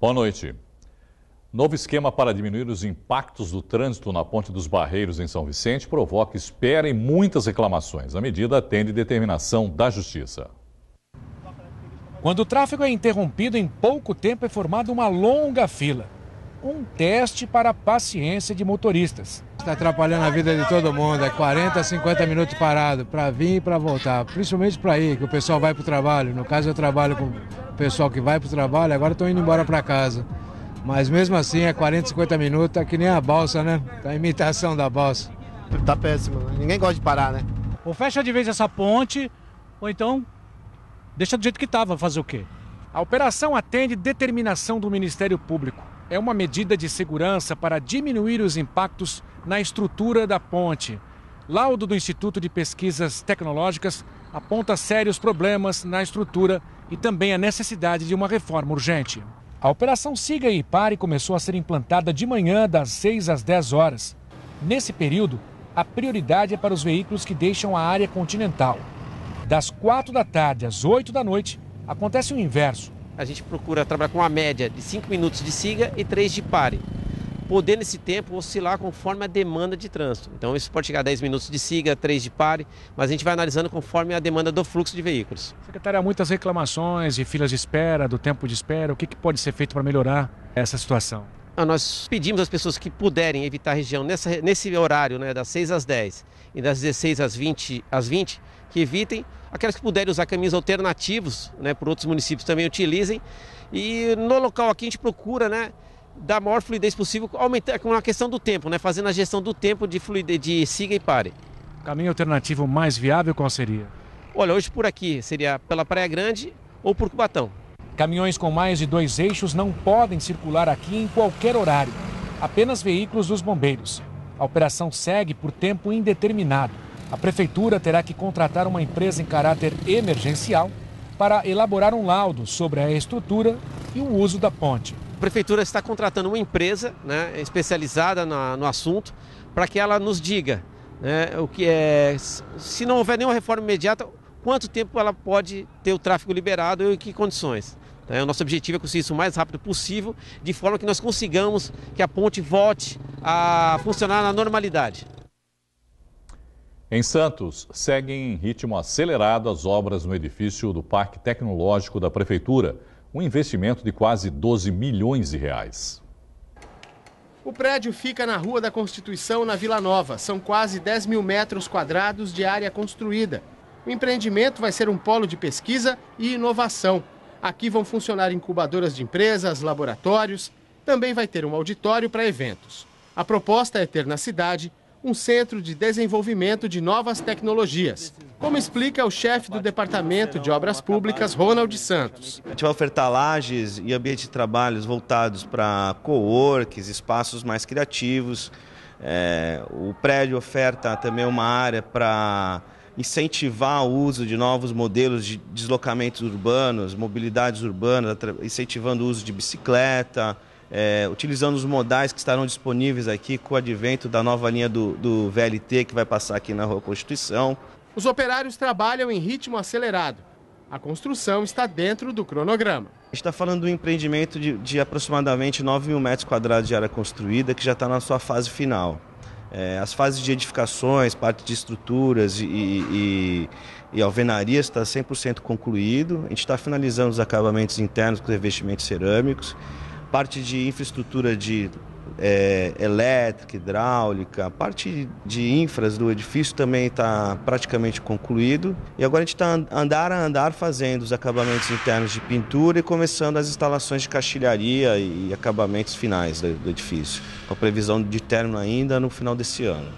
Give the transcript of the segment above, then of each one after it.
Boa noite. Novo esquema para diminuir os impactos do trânsito na Ponte dos Barreiros em São Vicente provoca espera e muitas reclamações. A medida atende determinação da Justiça. Quando o tráfego é interrompido, em pouco tempo é formada uma longa fila. Um teste para a paciência de motoristas. Está atrapalhando a vida de todo mundo, é 40, 50 minutos parado para vir e para voltar, principalmente para ir, que o pessoal vai para o trabalho. No caso eu trabalho com o pessoal que vai para o trabalho, agora estão indo embora para casa. Mas mesmo assim é 40, 50 minutos, tá que nem a balsa, né? Tá a imitação da balsa. Tá péssimo, né? Ninguém gosta de parar, né? Ou fecha de vez essa ponte, ou então deixa do jeito que estava, fazer o quê? A operação atende determinação do Ministério Público. É uma medida de segurança para diminuir os impactos na estrutura da ponte. Laudo do Instituto de Pesquisas Tecnológicas aponta sérios problemas na estrutura e também a necessidade de uma reforma urgente. A operação Siga e Pare começou a ser implantada de manhã, das 6 às 10 horas. Nesse período, a prioridade é para os veículos que deixam a área continental. Das 4 da tarde às 8 da noite, acontece o inverso. A gente procura trabalhar com uma média de 5 minutos de siga e 3 de pare, poder nesse tempo oscilar conforme a demanda de trânsito. Então isso pode chegar a 10 minutos de siga, 3 de pare, mas a gente vai analisando conforme a demanda do fluxo de veículos. Secretária, há muitas reclamações de filas de espera, do tempo de espera. O que pode ser feito para melhorar essa situação? Nós pedimos às pessoas que puderem evitar a região nesse horário, né, das 6 às 10 e das 16 às 20, que evitem. Aquelas que puderem usar caminhos alternativos, né, por outros municípios também utilizem. E no local aqui a gente procura, né, dar a maior fluidez possível, aumentar com a questão do tempo, né, fazendo a gestão do tempo de fluidez de siga e pare. Caminho alternativo mais viável qual seria? Olha, hoje por aqui seria pela Praia Grande ou por Cubatão. Caminhões com mais de 2 eixos não podem circular aqui em qualquer horário. Apenas veículos dos bombeiros. A operação segue por tempo indeterminado. A Prefeitura terá que contratar uma empresa em caráter emergencial para elaborar um laudo sobre a estrutura e o uso da ponte. A Prefeitura está contratando uma empresa, né, especializada no assunto, para que ela nos diga, né, o que é, se não houver nenhuma reforma imediata, quanto tempo ela pode ter o tráfego liberado e em que condições. O nosso objetivo é conseguir isso o mais rápido possível, de forma que nós consigamos que a ponte volte a funcionar na normalidade. Em Santos, seguem em ritmo acelerado as obras no edifício do Parque Tecnológico da Prefeitura, um investimento de quase 12 milhões de reais. O prédio fica na Rua da Constituição, na Vila Nova. São quase 10 mil metros quadrados de área construída. O empreendimento vai ser um polo de pesquisa e inovação. Aqui vão funcionar incubadoras de empresas, laboratórios. Também vai ter um auditório para eventos. A proposta é ter na cidade um centro de desenvolvimento de novas tecnologias, como explica o chefe do Departamento de Obras Públicas, Ronald Santos. A gente vai ofertar lajes e ambientes de trabalhos voltados para coworks, espaços mais criativos. O prédio oferta também uma área para incentivar o uso de novos modelos de deslocamentos urbanos, mobilidades urbanas, incentivando o uso de bicicleta, utilizando os modais que estarão disponíveis aqui com o advento da nova linha do VLT que vai passar aqui na Rua Constituição. Os operários trabalham em ritmo acelerado. A construção está dentro do cronograma. A gente está falando de um empreendimento de aproximadamente 9 mil metros quadrados de área construída que já está na sua fase final. As fases de edificações, parte de estruturas e alvenaria está 100% concluído. A gente está finalizando os acabamentos internos com revestimentos cerâmicos. Parte de infraestrutura de elétrica, hidráulica, parte de infras do edifício também está praticamente concluído. E agora a gente está andar a andar fazendo os acabamentos internos de pintura e começando as instalações de caixilharia e acabamentos finais do edifício, com a previsão de término ainda no final desse ano.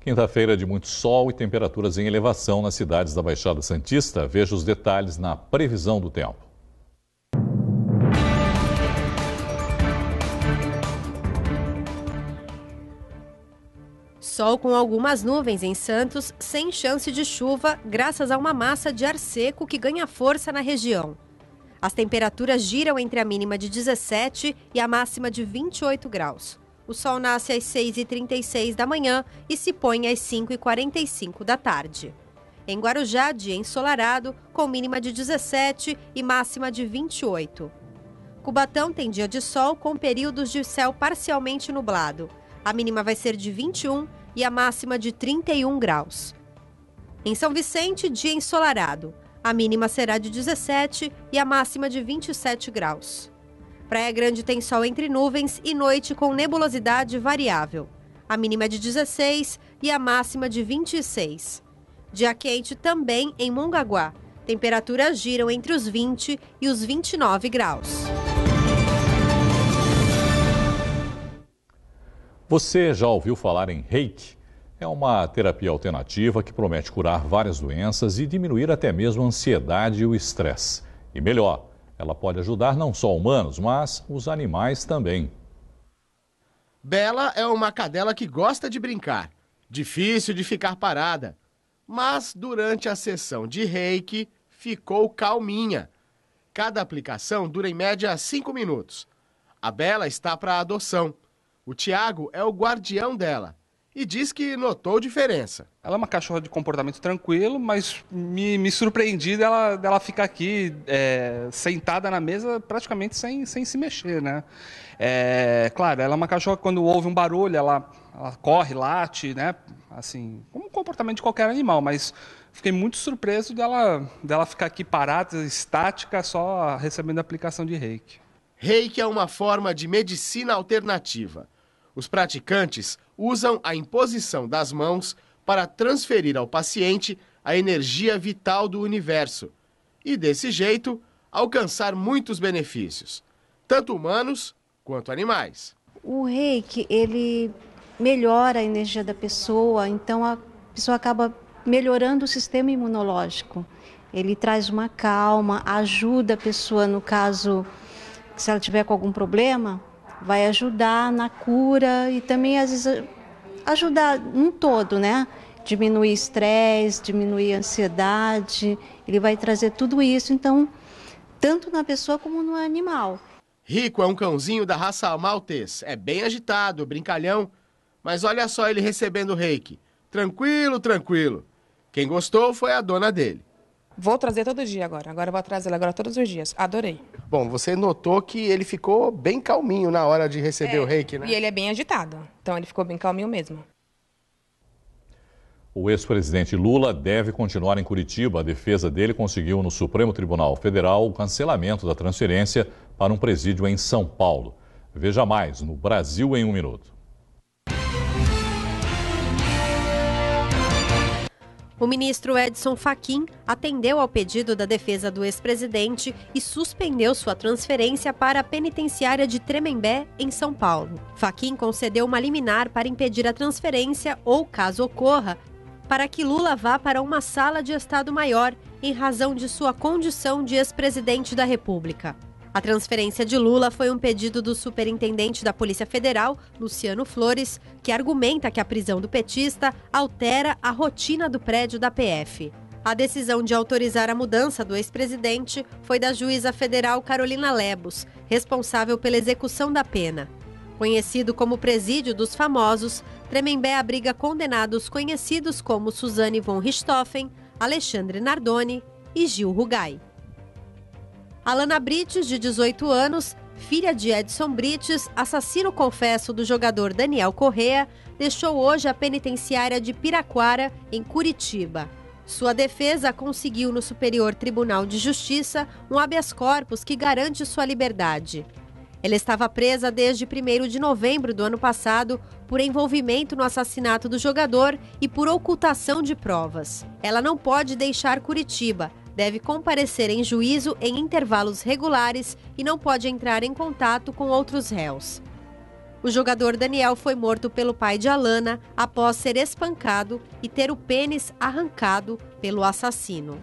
Quinta-feira de muito sol e temperaturas em elevação nas cidades da Baixada Santista. Veja os detalhes na previsão do tempo. Sol com algumas nuvens em Santos, sem chance de chuva, graças a uma massa de ar seco que ganha força na região. As temperaturas giram entre a mínima de 17 e a máxima de 28 graus. O sol nasce às 6h36 da manhã e se põe às 5h45 da tarde. Em Guarujá, dia ensolarado, com mínima de 17 e máxima de 28. Cubatão tem dia de sol com períodos de céu parcialmente nublado. A mínima vai ser de 21 e a máxima de 31 graus. Em São Vicente, dia ensolarado. A mínima será de 17 e a máxima de 27 graus. Praia Grande tem sol entre nuvens e noite com nebulosidade variável. A mínima é de 16 e a máxima de 26. Dia quente também em Mongaguá. Temperaturas giram entre os 20 e os 29 graus. Você já ouviu falar em Reiki? É uma terapia alternativa que promete curar várias doenças e diminuir até mesmo a ansiedade e o estresse. E melhor, ela pode ajudar não só humanos, mas os animais também. Bela é uma cadela que gosta de brincar. Difícil de ficar parada. Mas durante a sessão de Reiki, ficou calminha. Cada aplicação dura em média 5 minutos. A Bela está para adoção. O Tiago é o guardião dela e diz que notou diferença. Ela é uma cachorra de comportamento tranquilo, mas me surpreendi dela ficar aqui sentada na mesa praticamente sem se mexer, né? Claro, ela é uma cachorra que quando ouve um barulho, ela corre, late, né? Assim, como um comportamento de qualquer animal, mas fiquei muito surpreso dela ficar aqui parada, estática, só recebendo a aplicação de Reiki. Reiki é uma forma de medicina alternativa. Os praticantes usam a imposição das mãos para transferir ao paciente a energia vital do universo e, desse jeito, alcançar muitos benefícios, tanto humanos quanto animais. O Reiki, ele melhora a energia da pessoa, então a pessoa acaba melhorando o sistema imunológico. Ele traz uma calma, ajuda a pessoa, no caso, se ela tiver com algum problema, vai ajudar na cura e também, às vezes, ajudar um todo, né? Diminuir estresse, diminuir ansiedade, ele vai trazer tudo isso, então, tanto na pessoa como no animal. Rico é um cãozinho da raça maltês, é bem agitado, brincalhão, mas olha só ele recebendo Reiki. Tranquilo, tranquilo. Quem gostou foi a dona dele. Vou trazer todo dia agora. Agora eu vou trazer ele agora todos os dias. Adorei. Bom, você notou que ele ficou bem calminho na hora de receber o Reiki, né? E ele é bem agitado. Então ele ficou bem calminho mesmo. O ex-presidente Lula deve continuar em Curitiba. A defesa dele conseguiu no Supremo Tribunal Federal o cancelamento da transferência para um presídio em São Paulo. Veja mais no Brasil em 1 minuto. O ministro Edson Fachin atendeu ao pedido da defesa do ex-presidente e suspendeu sua transferência para a penitenciária de Tremembé, em São Paulo. Fachin concedeu uma liminar para impedir a transferência ou, caso ocorra, para que Lula vá para uma sala de Estado Maior em razão de sua condição de ex-presidente da República. A transferência de Lula foi um pedido do superintendente da Polícia Federal, Luciano Flores, que argumenta que a prisão do petista altera a rotina do prédio da PF. A decisão de autorizar a mudança do ex-presidente foi da juíza federal Carolina Lebos, responsável pela execução da pena. Conhecido como Presídio dos Famosos, Tremembé abriga condenados conhecidos como Suzane von Richthofen, Alexandre Nardoni e Gil Rugai. Alana Brites, de 18 anos, filha de Edson Brites, assassino confesso do jogador Daniel Correa, deixou hoje a penitenciária de Piraquara, em Curitiba. Sua defesa conseguiu no Superior Tribunal de Justiça um habeas corpus que garante sua liberdade. Ela estava presa desde 1º de novembro do ano passado por envolvimento no assassinato do jogador e por ocultação de provas. Ela não pode deixar Curitiba, deve comparecer em juízo em intervalos regulares e não pode entrar em contato com outros réus. O jogador Daniel foi morto pelo pai de Alana após ser espancado e ter o pênis arrancado pelo assassino.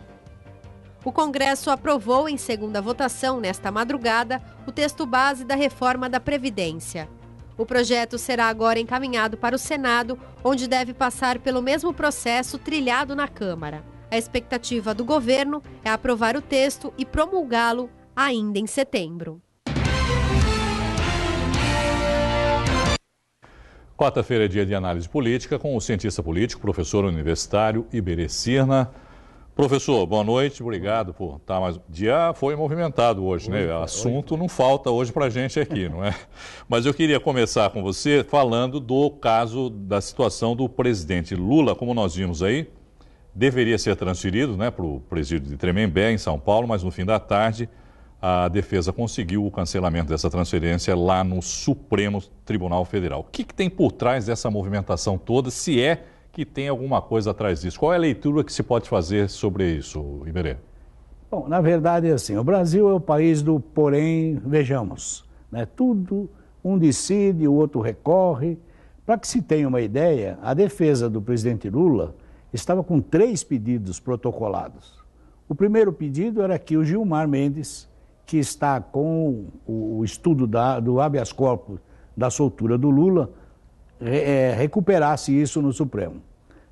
O Congresso aprovou em segunda votação, nesta madrugada, o texto base da reforma da Previdência. O projeto será agora encaminhado para o Senado, onde deve passar pelo mesmo processo trilhado na Câmara. A expectativa do governo é aprovar o texto e promulgá-lo ainda em setembro. Quarta-feira é dia de análise política com o cientista político, professor universitário Iberê Cirna. Professor, boa noite, obrigado por estar mais... O dia foi movimentado hoje, né? Assunto não falta hoje para a gente aqui, não é? Mas eu queria começar com você falando do caso da situação do presidente Lula, como nós vimos aí, deveria ser transferido, né, para o presídio de Tremembé, em São Paulo, mas no fim da tarde a defesa conseguiu o cancelamento dessa transferência lá no Supremo Tribunal Federal. O que tem por trás dessa movimentação toda, se é que tem alguma coisa atrás disso? Qual é a leitura que se pode fazer sobre isso, Iberê? Bom, na verdade é assim, o Brasil é o país do porém, vejamos, né? Tudo, um decide, o outro recorre. Para que se tenha uma ideia, a defesa do presidente Lula estava com 3 pedidos protocolados. O primeiro pedido era que o Gilmar Mendes, que está com o estudo do habeas corpus da soltura do Lula, recuperasse isso no Supremo.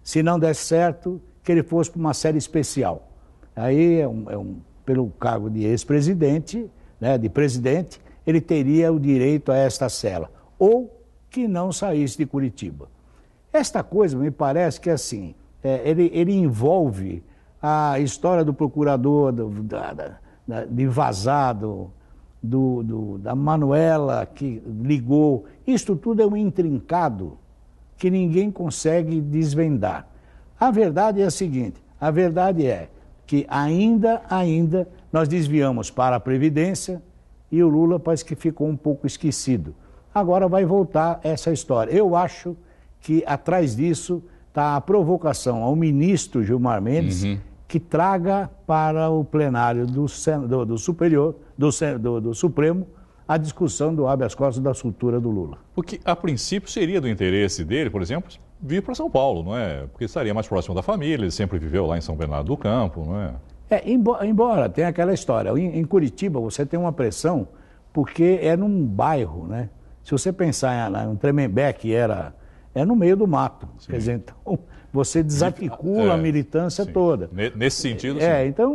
Se não desse certo, que ele fosse para uma série especial. Aí, pelo cargo de ex-presidente, né, de presidente, ele teria o direito a esta cela. Ou que não saísse de Curitiba. Esta coisa, me parece que assim, ele envolve a história do procurador, de vazado, da Manuela que ligou. Isto tudo é um intrincado que ninguém consegue desvendar. A verdade é a seguinte, a verdade é que ainda nós desviamos para a Previdência e o Lula parece que ficou um pouco esquecido. Agora vai voltar essa história. Eu acho que atrás disso está a provocação ao ministro Gilmar Mendes, que traga para o plenário do Supremo a discussão do habeas corpus da soltura do Lula. Porque, a princípio, seria do interesse dele, por exemplo, vir para São Paulo, não é? Porque estaria mais próximo da família, ele sempre viveu lá em São Bernardo do Campo, não é? Embora tenha aquela história, em Curitiba você tem uma pressão, porque é num bairro, né? Se você pensar em Tremembé, que é no meio do mato, sim. Quer dizer, então você desarticula a militância sim. Toda. Nesse sentido, sim. Então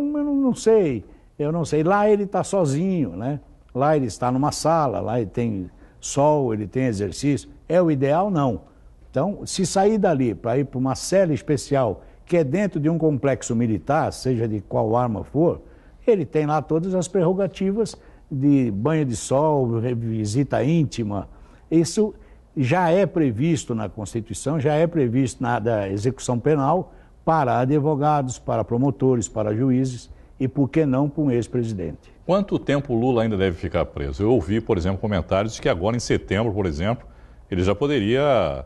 eu não sei, lá ele está sozinho, né? Lá ele está numa sala, lá ele tem sol, ele tem exercício. É o ideal? Não. Então, se sair dali para ir para uma cela especial, que é dentro de um complexo militar, seja de qual arma for, ele tem lá todas as prerrogativas de banho de sol, visita íntima. Isso já é previsto na Constituição, já é previsto na execução penal para advogados, para promotores, para juízes e, por que não, para um ex-presidente. Quanto tempo o Lula ainda deve ficar preso? Eu ouvi, por exemplo, comentários de que agora em setembro, por exemplo, ele já poderia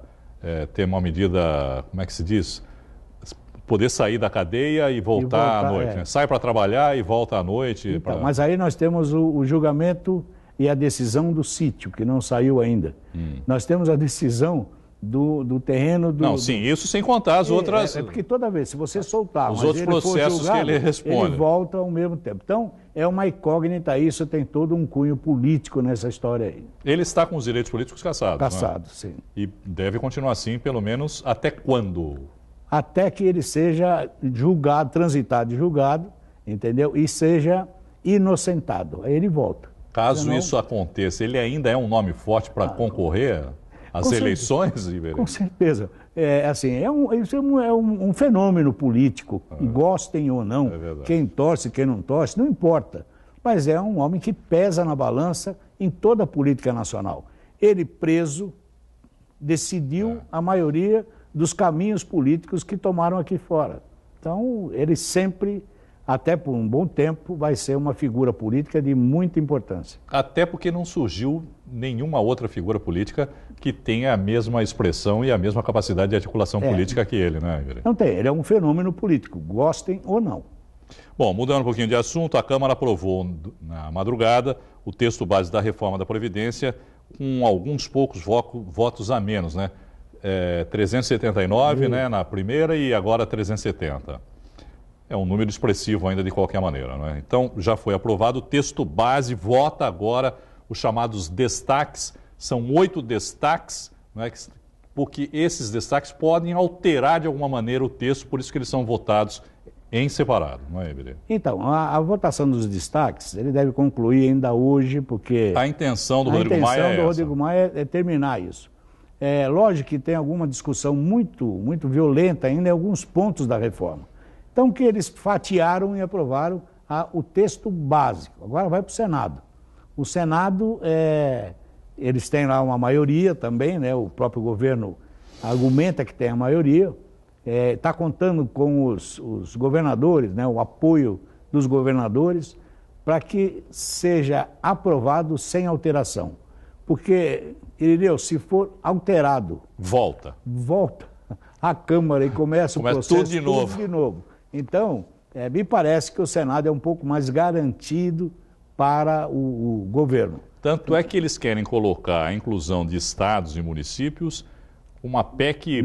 ter uma medida, como é que se diz? Poder sair da cadeia e voltar à noite. Né? Sai para trabalhar e volta à noite. Então, mas aí nós temos o julgamento e a decisão do sítio, que não saiu ainda. Nós temos a decisão do terreno do... Não, sim, isso sem contar as outras... É porque toda vez, se você soltar... Os outros processos julgado, que ele responde. Ele volta ao mesmo tempo. Então, é uma incógnita, isso tem todo um cunho político nessa história aí. Ele está com os direitos políticos cassados, Cassado, sim. E deve continuar assim, pelo menos, até quando? Até que ele seja julgado, transitado e julgado, entendeu? E seja inocentado. Aí ele volta. Caso isso aconteça, ele ainda é um nome forte para concorrer às eleições, Iberê? Com certeza. Isso é um fenômeno político, gostem ou não, quem torce, quem não torce, não importa. Mas é um homem que pesa na balança em toda a política nacional. Ele preso decidiu a maioria dos caminhos políticos que tomaram aqui fora. Então, ele sempre, até por um bom tempo, vai ser uma figura política de muita importância. Até porque não surgiu nenhuma outra figura política que tenha a mesma expressão e a mesma capacidade de articulação política que ele, né, Iberê? Não tem, ele é um fenômeno político, gostem ou não. Bom, mudando um pouquinho de assunto, a Câmara aprovou na madrugada o texto base da reforma da Previdência com alguns poucos votos a menos, né? 379 né, na primeira e agora 370. É um número expressivo ainda de qualquer maneira, né? Então, já foi aprovado o texto base, vota agora os chamados destaques. São 8 destaques, né, porque esses destaques podem alterar de alguma maneira o texto, por isso que eles são votados em separado, não é, Iberê? Então, a votação dos destaques, ele deve concluir ainda hoje, porque... A intenção do Rodrigo Maia é essa. Rodrigo Maia é terminar isso. É lógico que tem alguma discussão muito violenta ainda em alguns pontos da reforma. Então, que eles fatiaram e aprovaram o texto básico. Agora vai para o Senado. O Senado, eles têm lá uma maioria também, né? O próprio governo argumenta que tem a maioria, está contando com os governadores, né? O apoio dos governadores, para que seja aprovado sem alteração. Porque, Irineu, se for alterado... Volta à Câmara e começa o processo tudo de novo. Então, me parece que o Senado é um pouco mais garantido para o governo. Tanto é que eles querem colocar a inclusão de estados e municípios uma PEC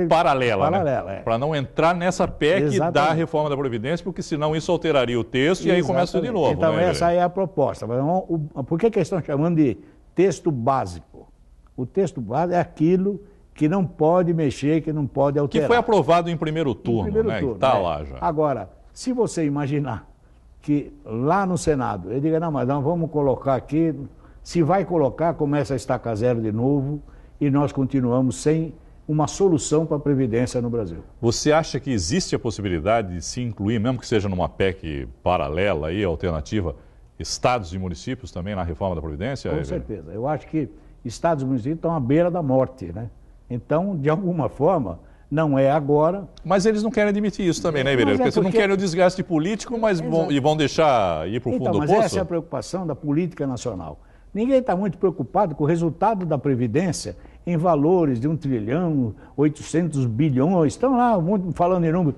paralela, né? Para não entrar nessa PEC Exatamente. Da reforma da Previdência, porque senão isso alteraria o texto e aí começa tudo de novo. Então, né, essa aí é a proposta. Por que eles estão chamando de texto básico? O texto básico é aquilo que não pode mexer, que não pode alterar. Que foi aprovado em primeiro turno, né? Está lá já. Agora, se você imaginar que lá no Senado, ele diga, não, mas nós vamos colocar aqui, se vai colocar, começa a estacar zero de novo e nós continuamos sem uma solução para a Previdência no Brasil. Você acha que existe a possibilidade de se incluir, mesmo que seja numa PEC paralela, aí, alternativa, estados e municípios também na reforma da Previdência? Com certeza. Eu acho que estados e municípios estão à beira da morte, né? Então, de alguma forma, não é agora. Mas eles não querem admitir isso também, né, Iberê? Porque não querem o desgaste político, mas vão deixar ir para o fundo do poço? Mas essa é a preocupação da política nacional. Ninguém está muito preocupado com o resultado da Previdência em valores de 1 trilhão, 800 bilhões. Estão lá falando em número.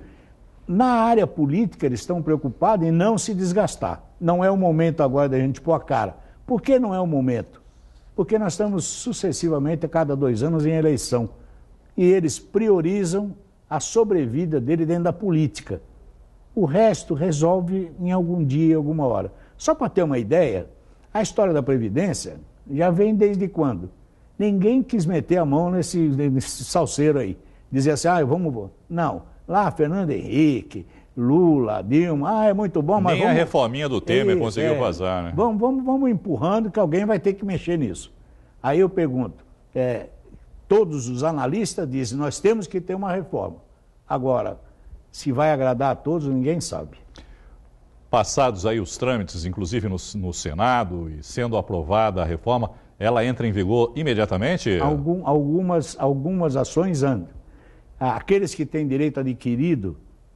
Na área política, eles estão preocupados em não se desgastar. Não é o momento agora da gente pôr a cara. Por que não é o momento? Porque nós estamos sucessivamente, a cada 2 anos, em eleição. E eles priorizam a sobrevida dele dentro da política. O resto resolve em algum dia, alguma hora. Só para ter uma ideia, a história da Previdência já vem desde quando? Ninguém quis meter a mão nesse salseiro aí. Dizer assim, vamos... Não. Lá, Fernando Henrique, Lula, Dilma, é muito bom, mas nem a reforminha do Temer conseguiu vazar, né? Vamos empurrando que alguém vai ter que mexer nisso. Aí eu pergunto, todos os analistas dizem, nós temos que ter uma reforma. Agora, se vai agradar a todos, ninguém sabe. Passados aí os trâmites, inclusive no Senado, e sendo aprovada a reforma, ela entra em vigor imediatamente? Algumas ações andam. Aqueles que têm direito adquirido,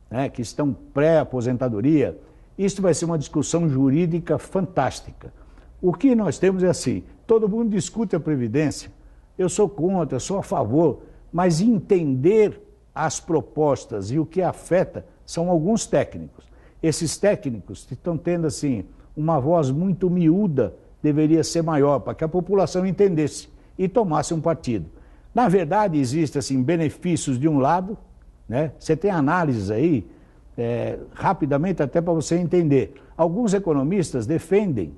né, que estão pré-aposentadoria, isso vai ser uma discussão jurídica fantástica. O que nós temos é assim, todo mundo discute a Previdência, eu sou contra, eu sou a favor, mas entender as propostas e o que afeta são alguns técnicos. Esses técnicos estão tendo assim, uma voz muito miúda, deveria ser maior, para que a população entendesse e tomasse um partido. Na verdade, existem assim, benefícios de um lado, né? Você tem análises aí, rapidamente até para você entender. Alguns economistas defendem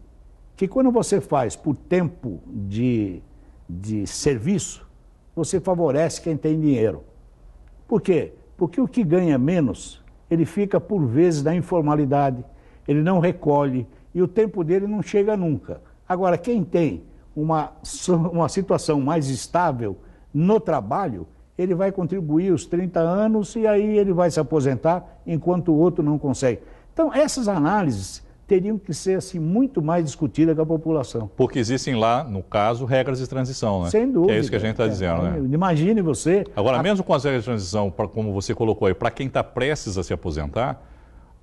que quando você faz por tempo de serviço, você favorece quem tem dinheiro. Por quê? Porque o que ganha menos, ele fica por vezes na informalidade, ele não recolhe e o tempo dele não chega nunca. Agora, quem tem uma situação mais estável no trabalho, ele vai contribuir os 30 anos e aí ele vai se aposentar enquanto o outro não consegue. Então, essas análises teriam que ser assim, muito mais discutidas com a população. Porque existem lá, no caso, regras de transição, né? Sem dúvida. Que é isso que a gente está dizendo, né? Imagine você... Agora, mesmo com as regras de transição, como você colocou aí, para quem está prestes a se aposentar,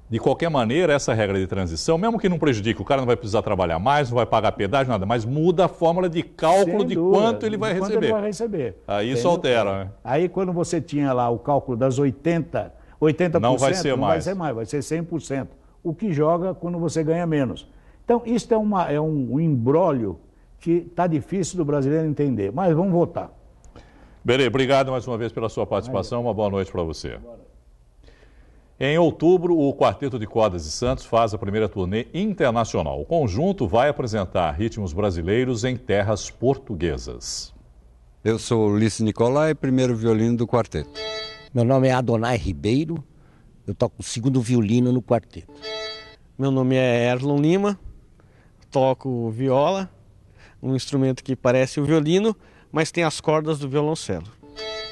de qualquer maneira, essa regra de transição, mesmo que não prejudique, o cara não vai precisar trabalhar mais, não vai pagar pedágio, nada, mas muda a fórmula de cálculo de quanto ele vai receber. Aí isso altera, né? Aí quando você tinha lá o cálculo das 80%, não vai ser mais, vai ser 100%. O que joga quando você ganha menos. Então, isso é um imbróglio que está difícil do brasileiro entender, mas vamos votar. Berê, obrigado mais uma vez pela sua participação, uma boa noite para você. Em outubro, o Quarteto de Cordas de Santos faz a primeira turnê internacional. O conjunto vai apresentar ritmos brasileiros em terras portuguesas. Eu sou Ulisses Nicolai, primeiro violino do quarteto. Meu nome é Adonai Ribeiro, eu toco o segundo violino no quarteto. Meu nome é Erlon Lima, toco viola, um instrumento que parece o violino, mas tem as cordas do violoncelo.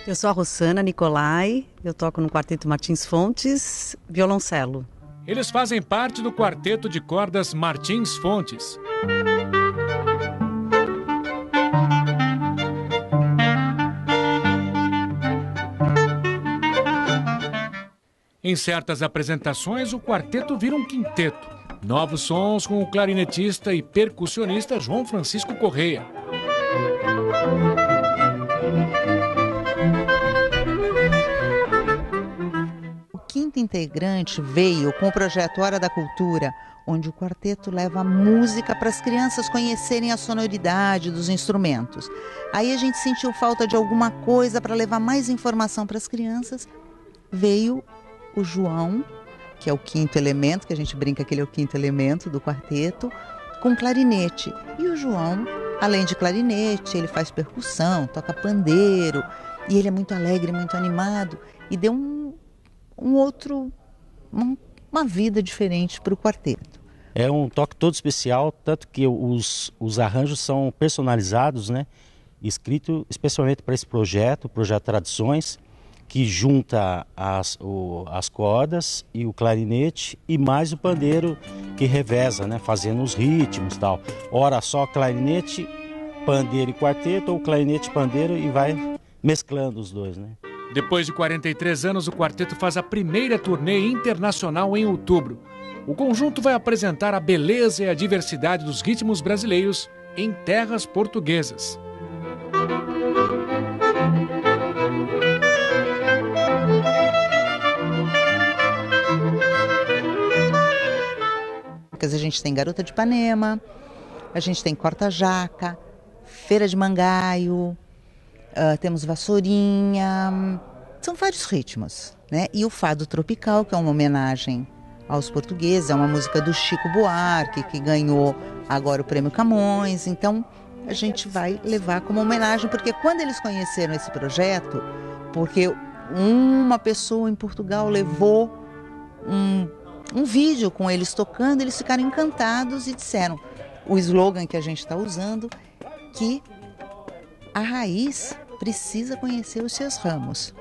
Eu sou a Rossana Nicolai, eu toco no Quarteto Martins Fontes, violoncelo. Eles fazem parte do quarteto de cordas Martins Fontes. Em certas apresentações, o quarteto vira um quinteto. Novos sons com o clarinetista e percussionista João Francisco Correia. O quinto integrante veio com o projeto Hora da Cultura, onde o quarteto leva a música para as crianças conhecerem a sonoridade dos instrumentos. Aí a gente sentiu falta de alguma coisa para levar mais informação para as crianças. Veio o João, que é o quinto elemento, que a gente brinca que ele é o quinto elemento do quarteto, com clarinete. E o João, além de clarinete, ele faz percussão, toca pandeiro, e ele é muito alegre, muito animado, e deu uma vida diferente para o quarteto. É um toque todo especial, tanto que os arranjos são personalizados, né? Escrito especialmente para esse projeto, o Projeto Tradições, que junta as cordas e o clarinete e mais o pandeiro que reveza, né, fazendo os ritmos e tal. Ora só clarinete, pandeiro e quarteto, ou clarinete, pandeiro, e vai mesclando os dois, né? Depois de 43 anos, o quarteto faz a primeira turnê internacional em outubro. O conjunto vai apresentar a beleza e a diversidade dos ritmos brasileiros em terras portuguesas. A gente tem Garota de Ipanema, a gente tem Corta-Jaca, Feira de Mangaio, temos Vassourinha, são vários ritmos, né? E o Fado Tropical, que é uma homenagem aos portugueses, é uma música do Chico Buarque, que ganhou agora o Prêmio Camões. Então a gente vai levar como homenagem, porque quando eles conheceram esse projeto, porque uma pessoa em Portugal levou um vídeo com eles tocando, eles ficaram encantados e disseram, o slogan que a gente está usando, que a raiz precisa conhecer os seus ramos.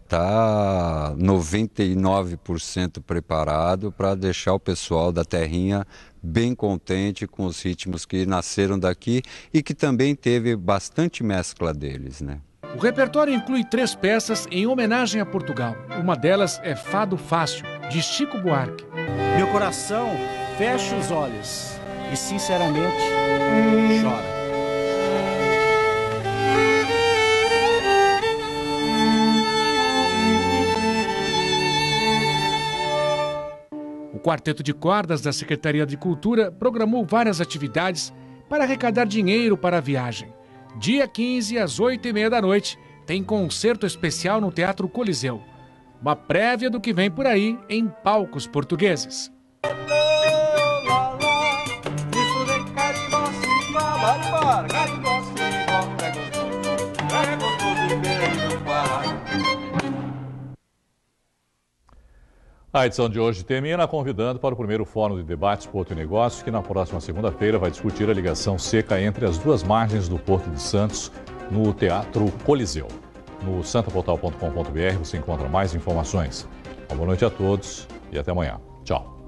Está 99% preparado para deixar o pessoal da terrinha bem contente com os ritmos que nasceram daqui e que também teve bastante mescla deles, né? O repertório inclui 3 peças em homenagem a Portugal. Uma delas é Fado Fácil, de Chico Buarque. Meu coração fecha os olhos e sinceramente chora. O Quarteto de Cordas da Secretaria de Cultura programou várias atividades para arrecadar dinheiro para a viagem. Dia 15, às 8h30 da noite, tem concerto especial no Teatro Coliseu. Uma prévia do que vem por aí em palcos portugueses. A edição de hoje termina convidando para o primeiro Fórum de Debates Porto e Negócios, que na próxima segunda-feira vai discutir a ligação seca entre as duas margens do Porto de Santos no Teatro Coliseu. No santaportal.com.br você encontra mais informações. Uma boa noite a todos e até amanhã. Tchau.